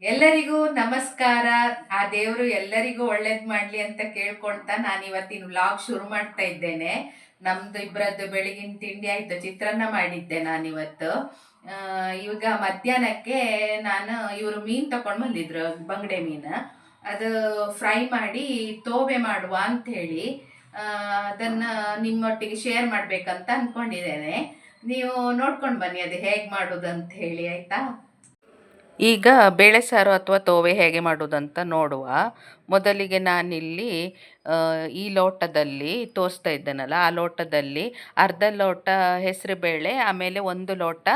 ಎಲ್ಲರಿಗೂ ನಮಸ್ಕಾರ. ಆ ದೇವರು ಎಲ್ಲರಿಗೂ ಒಳ್ಳೇದ್ ಮಾಡ್ಲಿ ಅಂತ ಕೇಳ್ಕೊಳ್ತಾ ನಾನು ಇವತ್ತಿನ ವ್ಲಾಗ್ ಶುರು ಮಾಡ್ತಾ ಇದ್ದೇನೆ. ನಮ್ದು ಇಬ್ಬರದ್ದು ಬೆಳಗಿನ ತಿಂಡಿ ಆಯ್ತು, ಚಿತ್ರಾನ್ನ ಮಾಡಿದ್ದೆ ನಾನಿವತ್ತು. ಇವಾಗ ಮಧ್ಯಾಹ್ನಕ್ಕೆ ನಾನು ಇವರು ಮೀನ್ ತಕೊಂಡ್ ಬಂದಿದ್ರು, ಬಂಗಡೆ ಮೀನು. ಅದು ಫ್ರೈ ಮಾಡಿ ತೋವೆ ಮಾಡುವ ಅಂತ ಹೇಳಿ ಅದನ್ನ ನಿಮ್ಮೊಟ್ಟಿಗೆ ಶೇರ್ ಮಾಡ್ಬೇಕಂತ ಅನ್ಕೊಂಡಿದ್ದೇನೆ. ನೀವು ನೋಡ್ಕೊಂಡು ಬನ್ನಿ ಅದು ಹೇಗೆ ಮಾಡೋದು ಅಂತ ಹೇಳಿ, ಆಯ್ತಾ? ಈಗ ಬೇಳೆ ಸಾರು ಅಥವಾ ತೋವೆ ಹೇಗೆ ಮಾಡೋದಂತ ನೋಡುವ. ಮೊದಲಿಗೆ ನಾನಿಲ್ಲಿ ಈ ಲೋಟದಲ್ಲಿ ತೋರಿಸ್ತಾ ಇದ್ದೇನಲ್ಲ, ಆ ಲೋಟದಲ್ಲಿ ಅರ್ಧ ಲೋಟ ಹೆಸರುಬೇಳೆ, ಆಮೇಲೆ 1 ಲೋಟ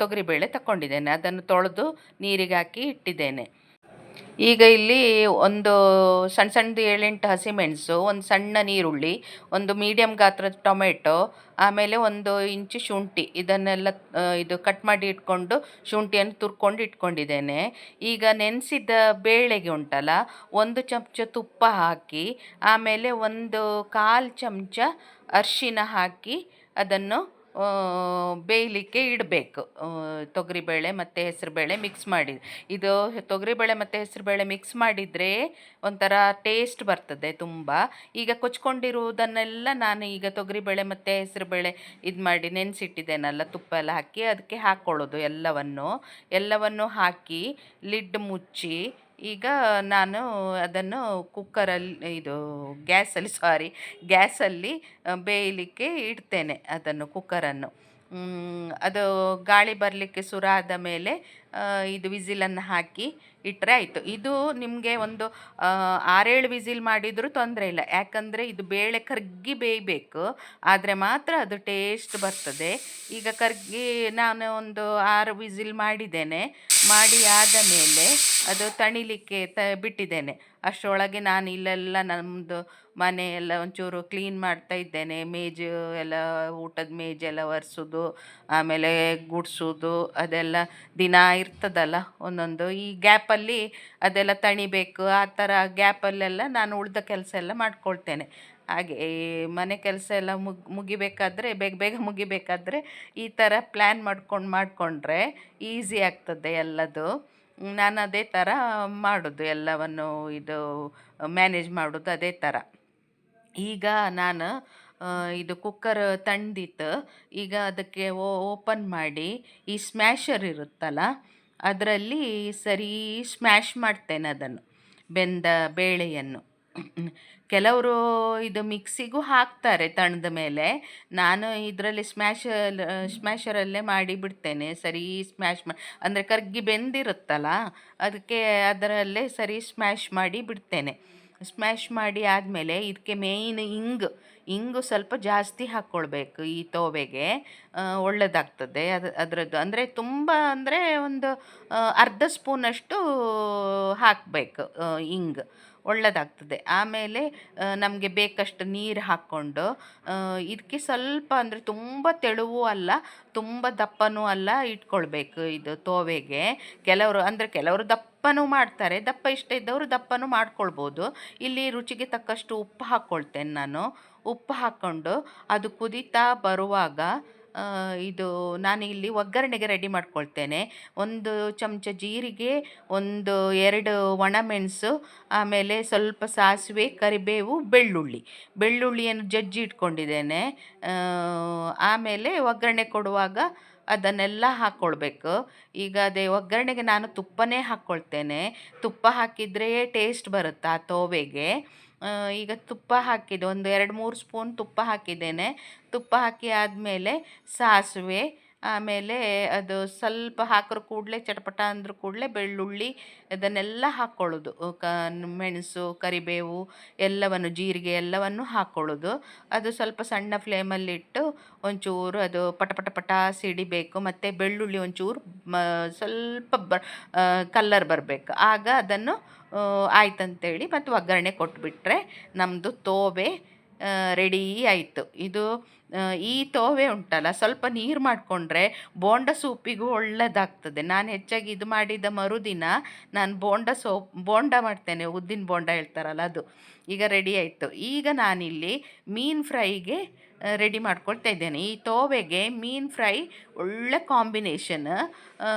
ತೊಗರಿಬೇಳೆ ತಗೊಂಡಿದ್ದೇನೆ. ಅದನ್ನು ತೊಳೆದು ನೀರಿಗೆ ಹಾಕಿ ಇಟ್ಟಿದ್ದೇನೆ. ಈಗ ಇಲ್ಲಿ ಒಂದು ಸಣ್ಣ ಸಣ್ಣದು 7-8 ಹಸಿಮೆಣಸು, ಒಂದು ಸಣ್ಣ ನೀರುಳ್ಳಿ, ಒಂದು ಮೀಡಿಯಮ್ ಗಾತ್ರದ ಟೊಮೆಟೊ, ಆಮೇಲೆ 1 ಇಂಚು ಶುಂಠಿ, ಇದನ್ನೆಲ್ಲ ಇದು ಕಟ್ ಮಾಡಿ ಇಟ್ಕೊಂಡು ಶುಂಠಿಯನ್ನು ತುರ್ಕೊಂಡು ಇಟ್ಕೊಂಡಿದ್ದೇನೆ. ಈಗ ನೆನೆಸಿದ ಬೇಳೆಗೆ ಉಂಟಲ್ಲ, 1 ಚಮಚ ತುಪ್ಪ ಹಾಕಿ, ಆಮೇಲೆ 1/4 ಚಮಚ ಅರಿಶಿನ ಹಾಕಿ ಅದನ್ನು ಬೇಯಲಿಕ್ಕೆ ಇಡಬೇಕು. ತೊಗರಿಬೇಳೆ ಮತ್ತು ಹೆಸರುಬೇಳೆ ಮಿಕ್ಸ್ ಮಾಡಿ, ಇದು ತೊಗರಿಬೇಳೆ ಮತ್ತು ಹೆಸರುಬೇಳೆ ಮಿಕ್ಸ್ ಮಾಡಿದರೆ ಒಂಥರ ಟೇಸ್ಟ್ ಬರ್ತದೆ ತುಂಬ. ಈಗ ಕೊಚ್ಕೊಂಡಿರುವುದನ್ನೆಲ್ಲ ನಾನು ಈಗ ತೊಗರಿಬೇಳೆ ಮತ್ತು ಹೆಸರುಬೇಳೆ ಇದು ಮಾಡಿ ನೆನೆಸಿಟ್ಟಿದ್ದೇನಲ್ಲ, ತುಪ್ಪ ಎಲ್ಲ ಹಾಕಿ ಅದಕ್ಕೆ ಹಾಕ್ಕೊಳ್ಳೋದು ಎಲ್ಲವನ್ನು ಹಾಕಿ ಲಿಡ್ ಮುಚ್ಚಿ. ಈಗ ನಾನು ಅದನ್ನು ಕುಕ್ಕರಲ್ಲಿ ಗ್ಯಾಸಲ್ಲಿ ಬೇಯಲಿಕ್ಕೆ ಇಡ್ತೇನೆ ಅದನ್ನು, ಕುಕ್ಕರನ್ನು. ಅದು ಗಾಳಿ ಬರಲಿಕ್ಕೆ ಸುರಾದ ಮೇಲೆ ಇದು ವಿಸಿಲನ್ನು ಹಾಕಿ ಇಟ್ಟರೆ ಆಯಿತು. ಇದು ನಿಮಗೆ ಒಂದು 6-7 ವಿಸಿಲ್ ಮಾಡಿದರೂ ತೊಂದರೆ ಇಲ್ಲ, ಯಾಕಂದರೆ ಇದು ಬೇಳೆ ಕರ್ಗಿ ಬೇಯಬೇಕು, ಆದರೆ ಮಾತ್ರ ಅದು ಟೇಸ್ಟ್ ಬರ್ತದೆ. ಈಗ ಕರ್ಗಿ ನಾನು ಒಂದು 6 ವಿಸಿಲ್ ಮಾಡಿದ್ದೇನೆ. ಮಾಡಿ ಆದ ಮೇಲೆ ಅದು ತಣಿಲಿಕ್ಕೆ ಬಿಟ್ಟಿದ್ದೇನೆ. ಅಷ್ಟರೊಳಗೆ ನಾನು ಇಲ್ಲೆಲ್ಲ ನಮ್ಮದು ಮನೆ ಎಲ್ಲ ಒಂಚೂರು ಕ್ಲೀನ್ ಮಾಡ್ತಾ ಇದ್ದೇನೆ. ಮೇಜು ಎಲ್ಲ, ಊಟದ ಮೇಜೆಲ್ಲ ಒರೆಸೋದು, ಆಮೇಲೆ ಗುಡಿಸೋದು, ಅದೆಲ್ಲ ದಿನ ಇರ್ತದಲ್ಲ ಒಂದೊಂದು. ಈ ಗ್ಯಾಪಲ್ಲಿ ಅದೆಲ್ಲ ತಣಿಬೇಕು, ಆ ಥರ ಗ್ಯಾಪಲ್ಲೆಲ್ಲ ನಾನು ಉಳಿದ ಕೆಲಸ ಎಲ್ಲ ಮಾಡ್ಕೊಳ್ತೇನೆ. ಹಾಗೆ ಈ ಮನೆ ಕೆಲಸ ಎಲ್ಲ ಮುಗಿಬೇಕಾದ್ರೆ, ಬೇಗ ಬೇಗ ಮುಗಿಬೇಕಾದ್ರೆ ಈ ಥರ ಪ್ಲ್ಯಾನ್ ಮಾಡಿಕೊಂಡ್ರೆ ಈಸಿ ಆಗ್ತದೆ ಎಲ್ಲದು. ನಾನು ಅದೇ ಥರ ಮಾಡೋದು, ಎಲ್ಲವನ್ನು ಇದು ಮ್ಯಾನೇಜ್ ಮಾಡೋದು ಅದೇ ಥರ. ಈಗ ನಾನು ಇದು ಕುಕ್ಕರ್ ತಣ್ದಿತ್ತು. ಈಗ ಅದಕ್ಕೆ ಓಪನ್ ಮಾಡಿ ಈ ಸ್ಮ್ಯಾಶರ್ ಇರುತ್ತಲ್ಲ, ಅದರಲ್ಲಿ ಸರಿ ಸ್ಮ್ಯಾಶ್ ಮಾಡ್ತೇನೆ ಅದನ್ನು, ಬೆಂದ ಬೇಳೆಯನ್ನು. ಕೆಲವರು ಇದು ಮಿಕ್ಸಿಗೂ ಹಾಕ್ತಾರೆ ತಣ್ಣದ ಮೇಲೆ. ನಾನು ಇದರಲ್ಲಿ ಸ್ಮ್ಯಾಶರಲ್ಲೇ ಮಾಡಿ ಬಿಡ್ತೇನೆ. ಸರಿ ಸ್ಮ್ಯಾಶ್ ಅಂದರೆ ಕರ್ಗಿ ಬೆಂದಿರುತ್ತಲ್ಲ, ಅದಕ್ಕೆ ಅದರಲ್ಲೇ ಸರಿ ಸ್ಮ್ಯಾಶ್ ಮಾಡಿ ಬಿಡ್ತೇನೆ. ಸ್ಮ್ಯಾಶ್ ಮಾಡಿ ಆದಮೇಲೆ ಇದಕ್ಕೆ ಮೇಯ್ನ್ ಇಂಗು ಸ್ವಲ್ಪ ಜಾಸ್ತಿ ಹಾಕ್ಕೊಳ್ಬೇಕು ಈ ತೋವೆಗೆ, ಒಳ್ಳೆಯದಾಗ್ತದೆ ಅದರದ್ದು. ಅಂದರೆ ತುಂಬ ಅಂದರೆ ಒಂದು ಅರ್ಧ ಸ್ಪೂನಷ್ಟು ಹಾಕಬೇಕು ಇಂಗು, ಒಳ್ಳೆಯದಾಗ್ತದೆ. ಆಮೇಲೆ ನಮಗೆ ಬೇಕಷ್ಟು ನೀರು ಹಾಕ್ಕೊಂಡು ಇದಕ್ಕೆ ಸ್ವಲ್ಪ, ಅಂದರೆ ತುಂಬ ತೆಳುವೂ ಅಲ್ಲ ತುಂಬ ದಪ್ಪನೂ ಅಲ್ಲ ಇಟ್ಕೊಳ್ಬೇಕು ಇದು ತೋವೆಗೆ. ಕೆಲವರು ದಪ್ಪನೂ ಮಾಡ್ತಾರೆ, ದಪ್ಪ ಇಷ್ಟ ಇದ್ದವರು ದಪ್ಪನೂ ಮಾಡ್ಕೊಳ್ಬೋದು. ಇಲ್ಲಿ ರುಚಿಗೆ ತಕ್ಕಷ್ಟು ಉಪ್ಪು ಹಾಕ್ಕೊಳ್ತೇನೆ ನಾನು. ಉಪ್ಪು ಹಾಕ್ಕೊಂಡು ಅದು ಕುದೀತಾ ಬರುವಾಗ ಇದು ನಾನು ಇಲ್ಲಿ ಒಗ್ಗರಣೆಗೆ ರೆಡಿ ಮಾಡ್ಕೊಳ್ತೇನೆ. 1 ಚಮಚ ಜೀರಿಗೆ, 2 ಒಣಮೆಣಸು, ಆಮೇಲೆ ಸ್ವಲ್ಪ ಸಾಸಿವೆ, ಕರಿಬೇವು, ಬೆಳ್ಳುಳ್ಳಿಯನ್ನು ಜಜ್ಜಿ ಇಟ್ಕೊಂಡಿದ್ದೇನೆ. ಆಮೇಲೆ ಒಗ್ಗರಣೆ ಕೊಡುವಾಗ ಅದನ್ನೆಲ್ಲ ಹಾಕ್ಕೊಳ್ಬೇಕು. ಈಗ ಅದೇ ಒಗ್ಗರಣೆಗೆ ನಾನು ತುಪ್ಪನೇ ಹಾಕ್ಕೊಳ್ತೇನೆ. ತುಪ್ಪ ಹಾಕಿದರೆ ಟೇಸ್ಟ್ ಬರುತ್ತೆ ಆ ತೋವೆಗೆ. ಈಗ ತುಪ್ಪ ಹಾಕಿದೆ, 1-2-3 ಸ್ಪೂನ್ ತುಪ್ಪ ಹಾಕಿದ್ದೇನೆ. ತುಪ್ಪ ಹಾಕಿ ಆದಮೇಲೆ ಸಾಸಿವೆ, ಆಮೇಲೆ ಅದು ಸ್ವಲ್ಪ ಹಾಕಿರೋ ಕೂಡಲೇ ಚಟಪಟ ಅಂದ್ರ ಕೂಡಲೇ ಬೆಳ್ಳುಳ್ಳಿ ಇದನ್ನೆಲ್ಲ ಹಾಕ್ಕೊಳ್ಳೋದು. ಮೆಣಸು, ಕರಿಬೇವು ಎಲ್ಲವನ್ನು, ಜೀರಿಗೆ ಎಲ್ಲವನ್ನು ಹಾಕ್ಕೊಳ್ಳೋದು. ಅದು ಸ್ವಲ್ಪ ಸಣ್ಣ ಫ್ಲೇಮಲ್ಲಿಟ್ಟು ಒಂಚೂರು ಅದು ಪಟ ಪಟ ಪಟ ಸಿಡಿಬೇಕು. ಮತ್ತು ಬೆಳ್ಳುಳ್ಳಿ ಒಂಚೂರು ಸ್ವಲ್ಪ ಕಲ್ಲರ್ ಬರಬೇಕು. ಆಗ ಅದನ್ನು ಆಯ್ತಂತೇಳಿ ಮತ್ತು ಒಗ್ಗರಣೆ ಕೊಟ್ಬಿಟ್ರೆ ನಮ್ಮದು ತೋವೆ ರೆಡಿ ಆಯಿತು. ಇದು ಈ ತೋವೆ ಉಂಟಲ್ಲ, ಸ್ವಲ್ಪ ನೀರು ಮಾಡಿಕೊಂಡ್ರೆ ಬೋಂಡ ಸೂಪಿಗೂ ಒಳ್ಳೆಯದಾಗ್ತದೆ. ನಾನು ಹೆಚ್ಚಾಗಿ ಇದು ಮಾಡಿದ ಮರುದಿನ ನಾನು ಬೋಂಡ ಮಾಡ್ತೇನೆ, ಉದ್ದಿನ ಬೋಂಡ ಹೇಳ್ತಾರಲ್ಲ ಅದು. ಈಗ ರೆಡಿ ಆಯಿತು. ಈಗ ನಾನಿಲ್ಲಿ ಮೀನು ಫ್ರೈಗೆ ರೆಡಿ ಮಾಡ್ಕೊಳ್ತಾ ಇದ್ದೇನೆ. ಈ ತೋವೆಗೆ ಮೀನು ಫ್ರೈ ಒಳ್ಳೆ ಕಾಂಬಿನೇಷನ್.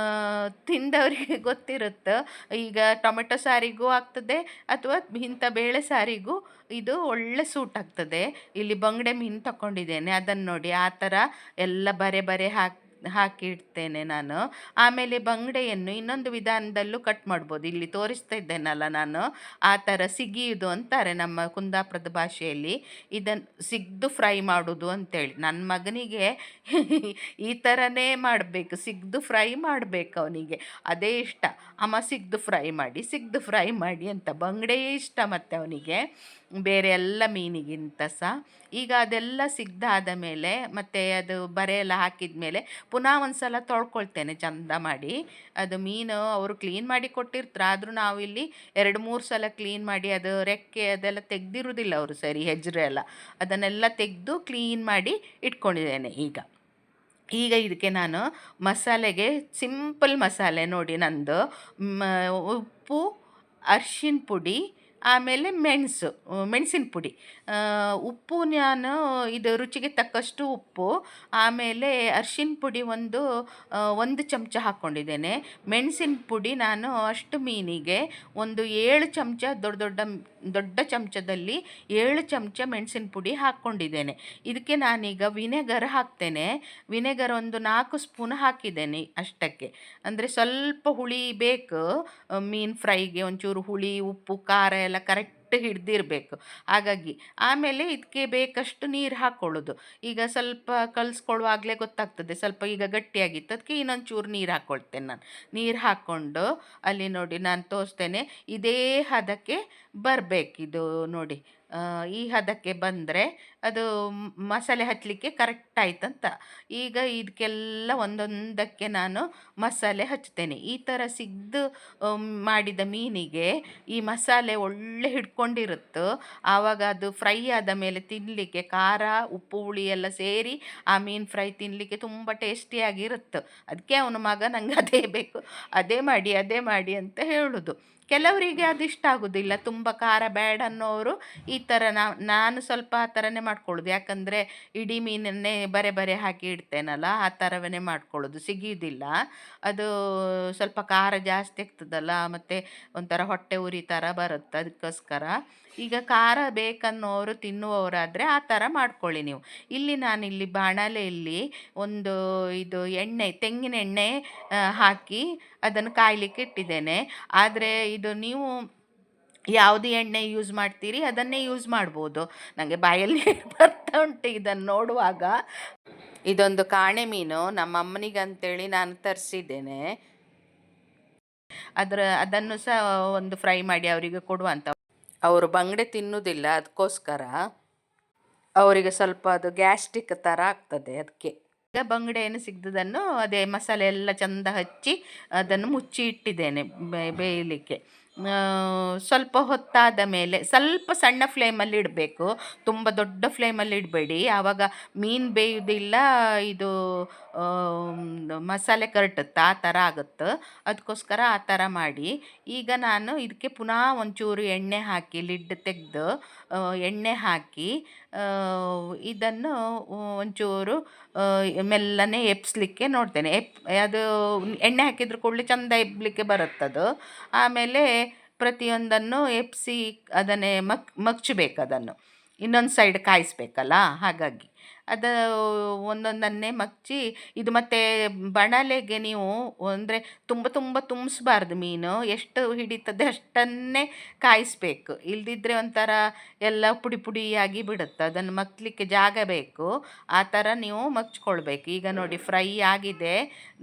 ತಿಂದವರಿಗೆ ಗೊತ್ತಿರುತ್ತೆ. ಈಗ ಟೊಮೆಟೊ ಸಾರಿಗೂ ಆಗ್ತದೆ ಅಥವಾ ಇಂಥ ಬೇಳೆ ಸಾರಿಗೂ ಇದು ಒಳ್ಳೆ ಸೂಟ್ ಆಗ್ತದೆ. ಇಲ್ಲಿ ಬಂಗಡೆ ಮೀನು ತಗೊಂಡಿದ್ದೇನೆ, ಅದನ್ನು ನೋಡಿ ಆ ಥರ ಎಲ್ಲ ಬರೆ ಬರೆ ಹಾಕಿಡ್ತೇನೆ ನಾನು. ಆಮೇಲೆ ಬಂಗಡೆಯನ್ನು ಇನ್ನೊಂದು ವಿಧಾನದಲ್ಲೂ ಕಟ್ ಮಾಡ್ಬೋದು. ಇಲ್ಲಿ ತೋರಿಸ್ತಾ ಇದ್ದೇನಲ್ಲ ನಾನು, ಆ ಥರ ಸಿಗಿಯುವುದು ಅಂತಾರೆ ನಮ್ಮ ಕುಂದಾಪುರದ ಭಾಷೆಯಲ್ಲಿ. ಇದನ್ನು ಸಿಗ್ದು ಫ್ರೈ ಮಾಡೋದು ಅಂತೇಳಿ. ನನ್ನ ಮಗನಿಗೆ ಈ ಥರನೇ ಮಾಡಬೇಕು, ಸಿಗ್ದು ಫ್ರೈ ಮಾಡಬೇಕು ಅವನಿಗೆ, ಅದೇ ಇಷ್ಟ. ಅಮ್ಮ ಸಿಗ್ದು ಫ್ರೈ ಮಾಡಿ ಅಂತ. ಬಂಗಡೆಯೇ ಇಷ್ಟ ಮತ್ತು ಅವನಿಗೆ ಬೇರೆ ಎಲ್ಲ ಮೀನಿಗಿಂತ ಸಹ. ಈಗ ಅದೆಲ್ಲ ಸಿಗ್ದಾದ ಮೇಲೆ ಮತ್ತು ಅದು ಬರೆ ಎಲ್ಲ ಹಾಕಿದ ಮೇಲೆ ಪುನಃ ಒಂದು ಸಲ ತೊಳ್ಕೊಳ್ತೇನೆ ಚಂದ ಮಾಡಿ. ಅದು ಮೀನು ಅವರು ಕ್ಲೀನ್ ಮಾಡಿ ಕೊಟ್ಟಿರ್ತಾರೆ, ಆದರೂ ನಾವು ಇಲ್ಲಿ 2-3 ಸಲ ಕ್ಲೀನ್ ಮಾಡಿ, ಅದು ರೆಕ್ಕೆ ಅದೆಲ್ಲ ತೆಗ್ದಿರೋದಿಲ್ಲ ಅವರು ಸರಿ, ಹೆಜ್ರೆ ಎಲ್ಲ ಅದನ್ನೆಲ್ಲ ತೆಗೆದು ಕ್ಲೀನ್ ಮಾಡಿ ಇಟ್ಕೊಂಡಿದ್ದೇನೆ. ಈಗ ಇದಕ್ಕೆ ನಾನು ಮಸಾಲೆಗೆ ಸಿಂಪಲ್ ಮಸಾಲೆ ನೋಡಿ ನಂದು, ಉಪ್ಪು, ಅರ್ಶಿನ ಪುಡಿ, ಆಮೇಲೆ ಮೆಣಸಿನ ಪುಡಿ. ಉಪ್ಪು ನಾನು ಇದು ರುಚಿಗೆ ತಕ್ಕಷ್ಟು ಉಪ್ಪು, ಆಮೇಲೆ ಅರ್ಶಿನ ಪುಡಿ ಒಂದು ಚಮಚ ಹಾಕ್ಕೊಂಡಿದ್ದೇನೆ. ಮೆಣಸಿನ ಪುಡಿ ನಾನು ಅಷ್ಟು ಮೀನಿಗೆ ಒಂದು 7 ಚಮಚ, ದೊಡ್ಡ ಚಮಚದಲ್ಲಿ 7 ಚಮಚ ಮೆಣಸಿನ ಪುಡಿ ಹಾಕ್ಕೊಂಡಿದ್ದೇನೆ. ಇದಕ್ಕೆ ನಾನೀಗ ವಿನೆಗರ್ ಹಾಕ್ತೇನೆ. ವಿನೆಗರ್ ಒಂದು 4 ಸ್ಪೂನ್ ಹಾಕಿದ್ದೇನೆ ಅಷ್ಟಕ್ಕೆ. ಅಂದರೆ ಸ್ವಲ್ಪ ಹುಳಿ ಬೇಕು ಮೀನು ಫ್ರೈಗೆ, ಒಂಚೂರು ಹುಳಿ, ಉಪ್ಪು, ಖಾರ ಎಲ್ಲ ಕರೆಕ್ಟ್ ಹಿಡ್ದಿರಬೇಕು. ಹಾಗಾಗಿ ಆಮೇಲೆ ಇದಕ್ಕೆ ಬೇಕಷ್ಟು ನೀರು ಹಾಕ್ಕೊಳ್ಳೋದು. ಈಗ ಸ್ವಲ್ಪ ಕಲಿಸ್ಕೊಳ್ಳುವಾಗಲೇ ಗೊತ್ತಾಗ್ತದೆ, ಸ್ವಲ್ಪ ಈಗ ಗಟ್ಟಿಯಾಗಿತ್ತು, ಅದಕ್ಕೆ ಇನ್ನೊಂದು ಚೂರು ನೀರು ಹಾಕ್ಕೊಳ್ತೇನೆ ನಾನು. ನೀರು ಹಾಕ್ಕೊಂಡು ಅಲ್ಲಿ ನೋಡಿ ನಾನು ತೋರಿಸ್ತೇನೆ, ಇದೇ ಹದಕ್ಕೆ ಬರಬೇಕಿದು ನೋಡಿ. ಈ ಹದಕ್ಕೆ ಬಂದರೆ ಅದು ಮಸಾಲೆ ಹಚ್ಚಲಿಕ್ಕೆ ಕರೆಕ್ಟ್ ಆಯ್ತಂತ. ಈಗ ಇದಕ್ಕೆಲ್ಲ ಒಂದೊಂದಕ್ಕೆ ನಾನು ಮಸಾಲೆ ಹಚ್ತೇನೆ. ಈ ಥರ ಸಿಗ್ದು ಮಾಡಿದ ಮೀನಿಗೆ ಈ ಮಸಾಲೆ ಒಳ್ಳೆ ಹಿಡ್ಕೊಂಡಿರುತ್ತೋ, ಆವಾಗ ಅದು ಫ್ರೈ ಆದ ಮೇಲೆ ತಿನ್ನಲಿಕ್ಕೆ ಖಾರ, ಉಪ್ಪು, ಹುಳಿ ಎಲ್ಲ ಸೇರಿ ಆ ಮೀನು ಫ್ರೈ ತಿನ್ನಲಿಕ್ಕೆ ತುಂಬ ಟೇಸ್ಟಿಯಾಗಿರುತ್ತೆ. ಅದಕ್ಕೆ ಅವನ ಮಗ ನಂಗೆ ಅದೇ ಬೇಕು, ಅದೇ ಮಾಡಿ ಅಂತ ಹೇಳೋದು. ಕೆಲವರಿಗೆ ಅದು ಇಷ್ಟ ಆಗೋದಿಲ್ಲ, ತುಂಬ ಖಾರ ಬೇಡ ಅನ್ನೋರು ಈ ಥರ ನಾನು ಸ್ವಲ್ಪ ಆ ಥರನೇ ಮಾಡ್ಕೊಳ್ಳೋದು. ಯಾಕಂದರೆ ಇಡೀ ಮೀನನ್ನೇ ಬರೆ ಹಾಕಿ ಇಡ್ತೇನಲ್ಲ, ಆ ಥರವೇ ಮಾಡ್ಕೊಳ್ಳೋದು, ಸಿಗಿಯೋದಿಲ್ಲ. ಅದು ಸ್ವಲ್ಪ ಖಾರ ಜಾಸ್ತಿ ಆಗ್ತದಲ್ಲ, ಮತ್ತು ಒಂಥರ ಹೊಟ್ಟೆ ಉರಿ ಥರ ಬರುತ್ತೆ. ಅದಕ್ಕೋಸ್ಕರ ಈಗ ಖಾರ ಬೇಕನ್ನೋರು, ತಿನ್ನುವವರಾದರೆ ಆ ಥರ ಮಾಡ್ಕೊಳ್ಳಿ ನೀವು. ನಾನಿಲ್ಲಿ ಬಾಣಲೆಯಲ್ಲಿ ಇದು ತೆಂಗಿನ ಎಣ್ಣೆ ಹಾಕಿ ಅದನ್ನು ಕಾಯಲಿಕ್ಕೆ ಇಟ್ಟಿದ್ದೇನೆ. ಆದರೆ ಇದು ನೀವು ಯಾವುದು ಎಣ್ಣೆ ಯೂಸ್ ಮಾಡ್ತೀರಿ ಅದನ್ನೇ ಯೂಸ್ ಮಾಡ್ಬೋದು. ನನಗೆ ಬಾಯಲ್ಲಿ ಬರ್ತಾ ಉಂಟು ಇದನ್ನು ನೋಡುವಾಗ. ಇದೊಂದು ಕಾಣೆ ಮೀನು ನಮ್ಮ ಅಮ್ಮನಿಗಂತೇಳಿ ನಾನು ತರಿಸಿದ್ದೇನೆ. ಅದನ್ನು ಸಹ ಒಂದು ಫ್ರೈ ಮಾಡಿ ಅವರಿಗೆ ಕೊಡುವಂತ. ಅವರು ಬಂಗಡೆ ತಿನ್ನುವುದಿಲ್ಲ, ಅದಕ್ಕೋಸ್ಕರ ಅವರಿಗೆ ಸ್ವಲ್ಪ ಅದು ಗ್ಯಾಸ್ಟ್ರಿಕ್ ಥರ ಆಗ್ತದೆ. ಅದಕ್ಕೆ ಈಗ ಬಂಗಡೆ ಏನು ಸಿಗ್ದದನ್ನು ಅದೇ ಮಸಾಲೆ ಎಲ್ಲ ಚೆಂದ ಹಚ್ಚಿ ಅದನ್ನು ಮುಚ್ಚಿ ಇಟ್ಟಿದ್ದೇನೆ ಬೇಯಲಿಕ್ಕೆ. ಸ್ವಲ್ಪ ಹೊತ್ತಾದ ಮೇಲೆ ಸ್ವಲ್ಪ ಸಣ್ಣ ಫ್ಲೇಮಲ್ಲಿ ಇಡಬೇಕು, ತುಂಬ ದೊಡ್ಡ ಫ್ಲೇಮಲ್ಲಿ ಇಡಬೇಡಿ, ಆವಾಗ ಮೀನು ಬೇಯುವುದಿಲ್ಲ, ಇದು ಮಸಾಲೆ ಕರಟುತ್ತೆ, ಆ ಥರ ಆಗುತ್ತೆ. ಅದಕ್ಕೋಸ್ಕರ ಆ ಥರ ಮಾಡಿ. ಈಗ ನಾನು ಇದಕ್ಕೆ ಪುನಃ ಒಂಚೂರು ಎಣ್ಣೆ ಹಾಕಿ, ಲಿಡ್ ತೆಗೆದು ಎಣ್ಣೆ ಹಾಕಿ ಇದನ್ನು ಒಂಚೂರು ಮೆಲ್ಲನೆ ಎಬ್ಸ್ಲಿಕ್ಕೆ ನೋಡ್ತೇನೆ. ಅದು ಎಣ್ಣೆ ಹಾಕಿದ್ರೆ ಕೂಡಲೇ ಚೆಂದ ಎಬ್ಬಲಿಕ್ಕೆ ಬರುತ್ತದು. ಆಮೇಲೆ ಪ್ರತಿಯೊಂದನ್ನು ಎಬ್ಸಿ ಅದನ್ನೇ ಮಗ್ಚಬೇಕು, ಅದನ್ನು ಇನ್ನೊಂದು ಸೈಡ್ ಕಾಯಿಸ್ಬೇಕಲ್ಲ, ಹಾಗಾಗಿ ಅದು ಒಂದೊಂದನ್ನೇ ಮಗ್ಚಿ. ಇದು ಮತ್ತು ಬಾಣಲೆಗೆ ನೀವು ಅಂದರೆ ತುಂಬ ತುಂಬಿಸ್ಬಾರ್ದು, ಮೀನು ಎಷ್ಟು ಹಿಡಿತದೆ ಅಷ್ಟನ್ನೇ ಕಾಯಿಸ್ಬೇಕು. ಇಲ್ಲದಿದ್ದರೆ ಒಂಥರ ಎಲ್ಲ ಪುಡಿಯಾಗಿ ಬಿಡುತ್ತೆ, ಅದನ್ನು ಮಗ್ಚಲಿಕ್ಕೆ ಜಾಗ ಬೇಕು. ಆ ಥರ ನೀವು ಮಗ್ಚ್ಕೊಳ್ಬೇಕು. ಈಗ ನೋಡಿ ಫ್ರೈ ಆಗಿದೆ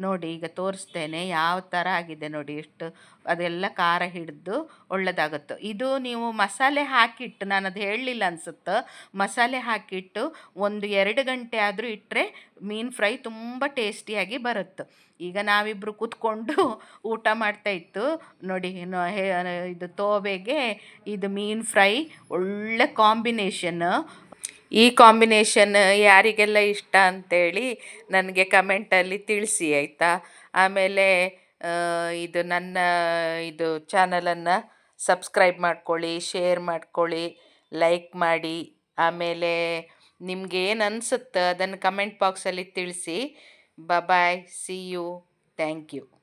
ನೋಡಿ, ಈಗ ತೋರಿಸ್ತೇನೆ ಯಾವ ಥರ ಆಗಿದೆ ನೋಡಿ, ಎಷ್ಟು ಅದೆಲ್ಲ ಖಾರ ಹಿಡಿದು ಒಳ್ಳೆದಾಗುತ್ತೆ. ಇದು ನೀವು ಮಸಾಲೆ ಹಾಕಿಟ್ಟು, ನಾನು ಅದು ಹೇಳಲಿಲ್ಲ ಅನಿಸುತ್ತೆ, ಮಸಾಲೆ ಹಾಕಿಟ್ಟು 1-2 ಗಂಟೆ ಆದರೂ ಇಟ್ಟರೆ ಮೀನು ಫ್ರೈ ತುಂಬ ಟೇಸ್ಟಿಯಾಗಿ ಬರುತ್ತೆ. ಈಗ ನಾವಿಬ್ಬರು ಕೂತ್ಕೊಂಡು ಊಟ ಮಾಡ್ತಾಯಿತ್ತು ನೋಡಿ. ಇದು ತೋವೆಗೆ ಇದು ಮೀನು ಫ್ರೈ ಒಳ್ಳೆ ಕಾಂಬಿನೇಷನ್. ಈ ಕಾಂಬಿನೇಷನ್ ಯಾರಿಗೆಲ್ಲ ಇಷ್ಟ ಅಂತೇಳಿ ನನಗೆ ಕಮೆಂಟಲ್ಲಿ ತಿಳಿಸಿ ಆಯಿತಾ. ಆಮೇಲೆ ಇದು ನನ್ನ ಚಾನಲನ್ನು ಸಬ್ಸ್ಕ್ರೈಬ್ ಮಾಡ್ಕೊಳ್ಳಿ, ಶೇರ್ ಮಾಡ್ಕೊಳ್ಳಿ, ಲೈಕ್ ಮಾಡಿ. ಆಮೇಲೆ ನಿಮ್ಗೆ ಏನು ಅನಿಸುತ್ತೆ ಅದನ್ನು ಕಮೆಂಟ್ ಬಾಕ್ಸಲ್ಲಿ ತಿಳಿಸಿ. ಬಾಯ್, ಸಿ ಯು, ಥ್ಯಾಂಕ್ ಯು.